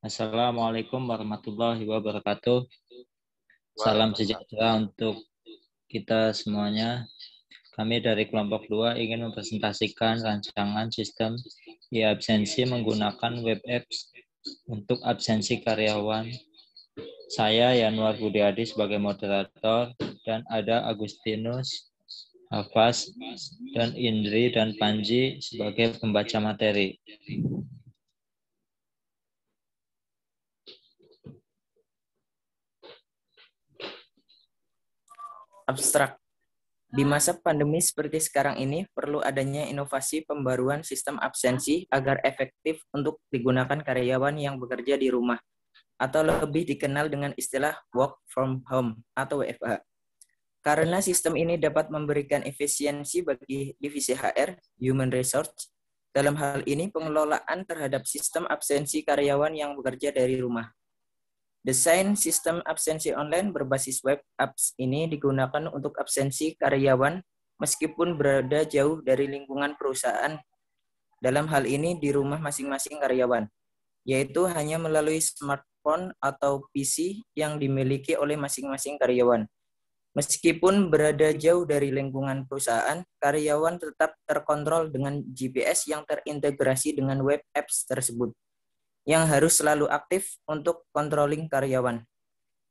Assalamualaikum warahmatullahi wabarakatuh. Salam Waalaikumsalam. sejahtera untuk kita semuanya. Kami dari kelompok 2 ingin mempresentasikan rancangan sistem e-absensi menggunakan web apps untuk absensi karyawan. Saya Yanuar Budiadi sebagai moderator dan ada Agustinus, Hafaz, dan Indri dan Panji sebagai pembaca materi. Abstrak. Di masa pandemi seperti sekarang ini, perlu adanya inovasi pembaruan sistem absensi agar efektif untuk digunakan karyawan yang bekerja di rumah, atau lebih dikenal dengan istilah work from home atau WFH. Karena sistem ini dapat memberikan efisiensi bagi divisi HR, Human Resource, dalam hal ini pengelolaan terhadap sistem absensi karyawan yang bekerja dari rumah. Desain sistem absensi online berbasis web apps ini digunakan untuk absensi karyawan meskipun berada jauh dari lingkungan perusahaan. Dalam hal ini di rumah masing-masing karyawan, yaitu hanya melalui smartphone atau PC yang dimiliki oleh masing-masing karyawan. Meskipun berada jauh dari lingkungan perusahaan, karyawan tetap terkontrol dengan GPS yang terintegrasi dengan web apps tersebut, yang harus selalu aktif untuk controlling karyawan.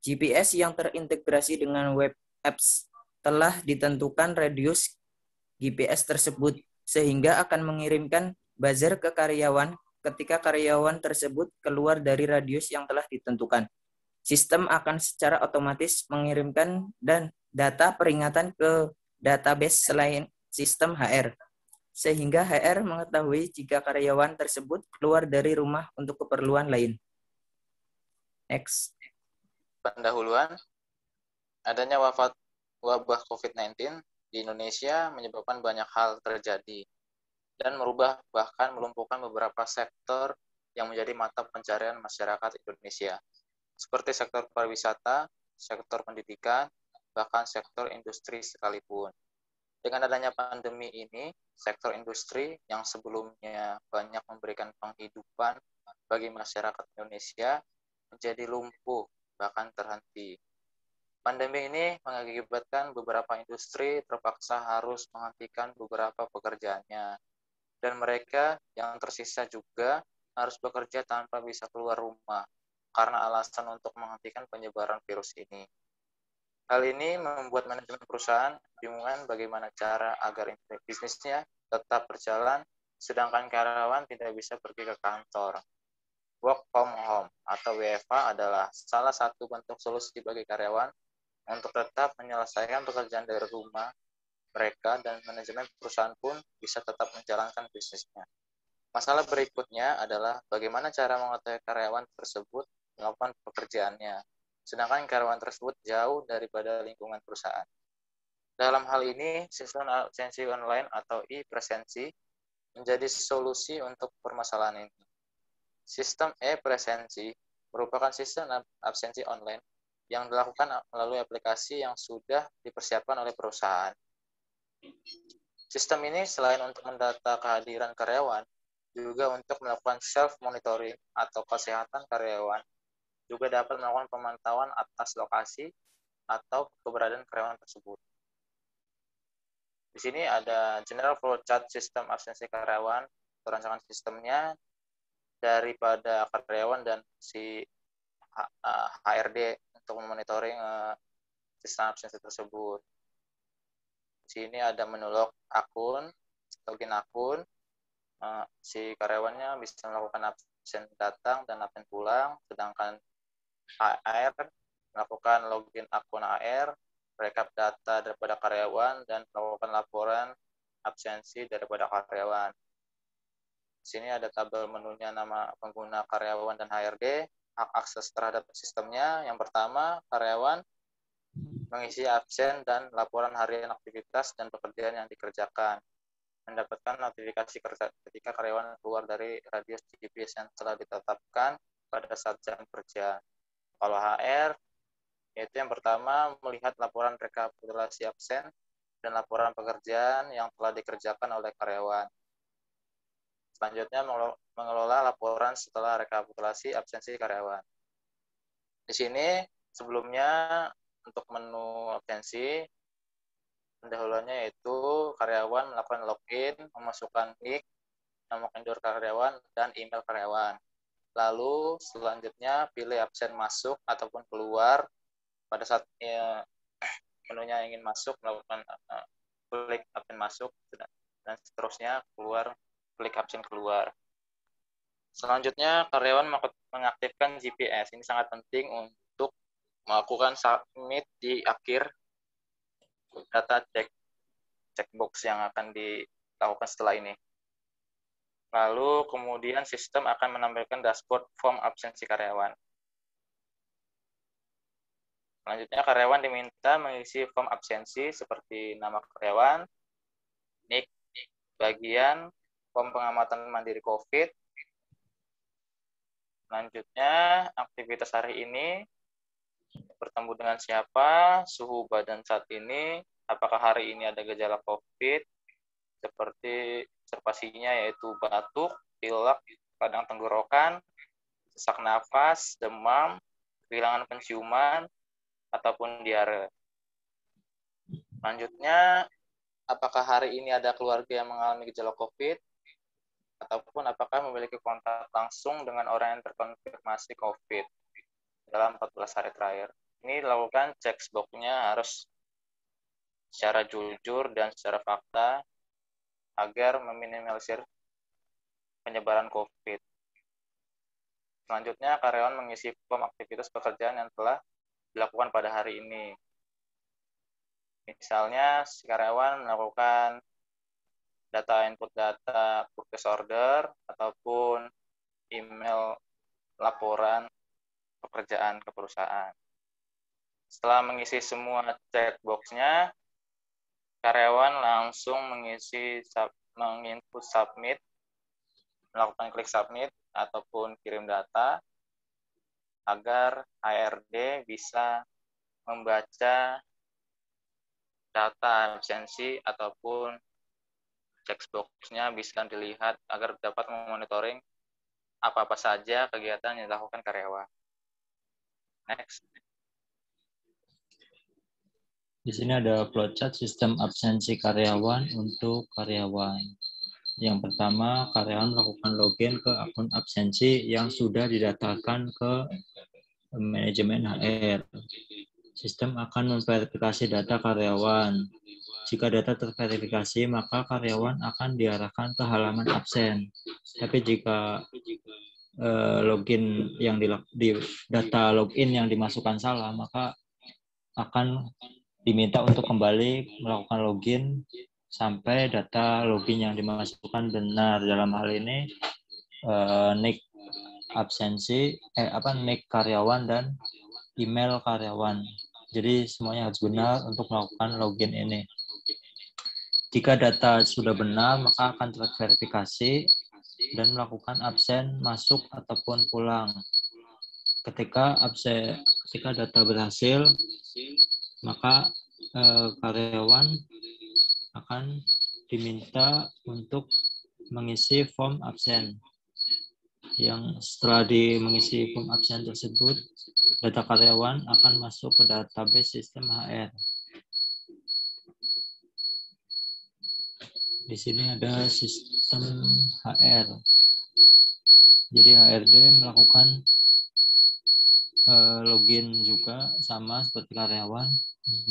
GPS yang terintegrasi dengan web apps telah ditentukan radius GPS tersebut, sehingga akan mengirimkan buzzer ke karyawan ketika karyawan tersebut keluar dari radius yang telah ditentukan. Sistem akan secara otomatis mengirimkan dan data peringatan ke database selain sistem HR, sehingga HR mengetahui jika karyawan tersebut keluar dari rumah untuk keperluan lain. Next. Pendahuluan, adanya wabah COVID-19 di Indonesia menyebabkan banyak hal terjadi dan merubah bahkan melumpuhkan beberapa sektor yang menjadi mata pencarian masyarakat Indonesia, seperti sektor pariwisata, sektor pendidikan, bahkan sektor industri sekalipun. Dengan adanya pandemi ini, sektor industri yang sebelumnya banyak memberikan penghidupan bagi masyarakat Indonesia menjadi lumpuh, bahkan terhenti. Pandemi ini mengakibatkan beberapa industri terpaksa harus menghentikan beberapa pekerjaannya, dan mereka yang tersisa juga harus bekerja tanpa bisa keluar rumah karena alasan untuk menghentikan penyebaran virus ini. Hal ini membuat manajemen perusahaan bingungan bagaimana cara agar bisnisnya tetap berjalan, sedangkan karyawan tidak bisa pergi ke kantor. Work from home atau WFH adalah salah satu bentuk solusi bagi karyawan untuk tetap menyelesaikan pekerjaan dari rumah mereka, dan manajemen perusahaan pun bisa tetap menjalankan bisnisnya. Masalah berikutnya adalah bagaimana cara mengetahui karyawan tersebut melakukan pekerjaannya, sedangkan karyawan tersebut jauh daripada lingkungan perusahaan. Dalam hal ini, sistem absensi online atau e-presensi menjadi solusi untuk permasalahan ini. Sistem e-presensi merupakan sistem absensi online yang dilakukan melalui aplikasi yang sudah dipersiapkan oleh perusahaan. Sistem ini selain untuk mendata kehadiran karyawan, juga untuk melakukan self-monitoring atau kesehatan karyawan, juga dapat melakukan pemantauan atas lokasi atau keberadaan karyawan tersebut. Di sini ada general flowchart sistem absensi karyawan, rancangan sistemnya daripada karyawan dan si HRD untuk memonitoring sistem absensi tersebut. Di sini ada menu login akun, si karyawannya bisa melakukan absen datang dan absen pulang, sedangkan HR melakukan login akun HR, rekap data daripada karyawan, dan melakukan laporan absensi daripada karyawan. Di sini ada tabel menunya nama pengguna karyawan dan HRD, hak akses terhadap sistemnya. Yang pertama, karyawan mengisi absen dan laporan harian aktivitas dan pekerjaan yang dikerjakan. Mendapatkan notifikasi ketika karyawan keluar dari radius GPS yang telah ditetapkan pada saat jam kerja. Kalau HR, yaitu yang pertama melihat laporan rekapitulasi absen dan laporan pekerjaan yang telah dikerjakan oleh karyawan. Selanjutnya, mengelola laporan setelah rekapitulasi absensi karyawan. Di sini sebelumnya untuk menu absensi, pendahuluannya yaitu karyawan melakukan login, memasukkan NIK, nama kendor karyawan, dan email karyawan. Lalu selanjutnya pilih absen masuk ataupun keluar. Pada saat menunya ingin masuk, melakukan klik absen masuk, dan seterusnya keluar, klik absen keluar. Selanjutnya, karyawan mengaktifkan GPS. Ini sangat penting untuk melakukan submit di akhir data checkbox yang akan dilakukan setelah ini. Lalu kemudian sistem akan menampilkan dashboard form absensi karyawan. Selanjutnya, karyawan diminta mengisi form absensi seperti nama karyawan, NIK, bagian, form pengamatan mandiri COVID. Selanjutnya, aktivitas hari ini, bertemu dengan siapa, suhu badan saat ini, apakah hari ini ada gejala COVID, seperti observasinya yaitu batuk, pilek, radang tenggorokan, sesak nafas, demam, kehilangan penciuman, ataupun diare. Selanjutnya, apakah hari ini ada keluarga yang mengalami gejala COVID, ataupun apakah memiliki kontak langsung dengan orang yang terkonfirmasi COVID dalam 14 hari terakhir. Ini dilakukan checkbox-nya harus secara jujur dan secara fakta agar meminimalisir penyebaran COVID. Selanjutnya, karyawan mengisi form aktivitas pekerjaan yang telah dilakukan pada hari ini. Misalnya, si karyawan melakukan input data purchase order ataupun email laporan pekerjaan ke perusahaan. Setelah mengisi semua checkbox-nya, karyawan langsung menginput submit, melakukan klik submit ataupun kirim data agar HRD bisa membaca data absensi ataupun checkbox-nya bisa dilihat agar dapat memonitoring apa-apa saja kegiatan yang dilakukan karyawan. Next. Di sini ada flowchart sistem absensi karyawan untuk karyawan. Yang pertama, karyawan melakukan login ke akun absensi yang sudah didaftarkan ke manajemen HR. Sistem akan memverifikasi data karyawan. Jika data terverifikasi, maka karyawan akan diarahkan ke halaman absen. Tapi jika login yang di data login yang dimasukkan salah, maka akan diminta untuk kembali melakukan login sampai data login yang dimasukkan benar. Dalam hal ini NIK absensi, NIK karyawan dan email karyawan. Jadi semuanya harus benar untuk melakukan login ini. Jika data sudah benar, maka akan terverifikasi dan melakukan absen masuk ataupun pulang. Ketika data berhasil, maka karyawan akan diminta untuk mengisi form absen. Yang setelah mengisi form absen tersebut, data karyawan akan masuk ke database sistem HR. Di sini ada sistem HR. Jadi HRD melakukan login juga sama seperti karyawan,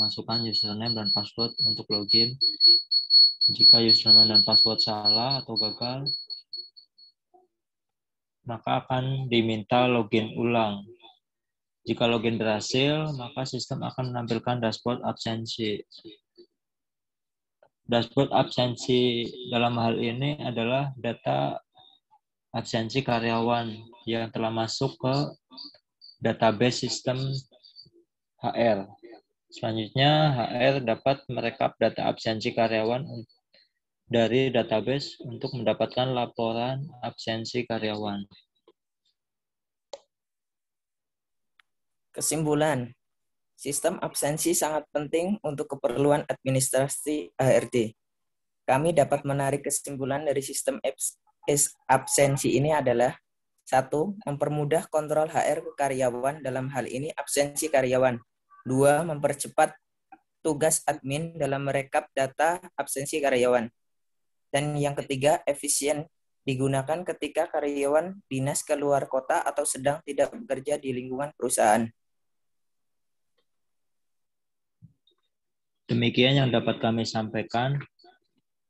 masukkan username dan password untuk login. Jika username dan password salah atau gagal, maka akan diminta login ulang. Jika login berhasil, maka sistem akan menampilkan dashboard absensi. Dashboard absensi dalam hal ini adalah data absensi karyawan yang telah masuk ke database sistem HR. Selanjutnya, HR dapat merekap data absensi karyawan dari database untuk mendapatkan laporan absensi karyawan. Kesimpulan, sistem absensi sangat penting untuk keperluan administrasi HRD. Kami dapat menarik kesimpulan dari sistem absensi ini adalah: 1. Mempermudah kontrol HR ke karyawan, dalam hal ini absensi karyawan. 2. Mempercepat tugas admin dalam merekap data absensi karyawan. Dan yang ketiga, efisien, digunakan ketika karyawan dinas keluar kota atau sedang tidak bekerja di lingkungan perusahaan. Demikian yang dapat kami sampaikan.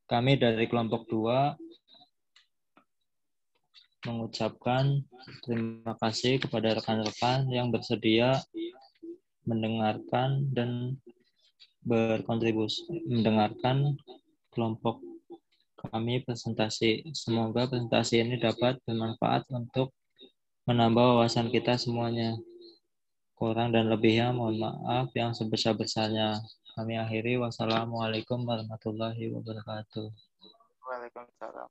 Kami dari kelompok 2 mengucapkan terima kasih kepada rekan-rekan yang bersedia mendengarkan dan berkontribusi, mendengarkan kelompok kami presentasi. Semoga presentasi ini dapat bermanfaat untuk menambah wawasan kita semuanya. Kurang dan lebihnya mohon maaf yang sebesar-besarnya. Kami akhiri. Wassalamualaikum warahmatullahi wabarakatuh. Waalaikumsalam.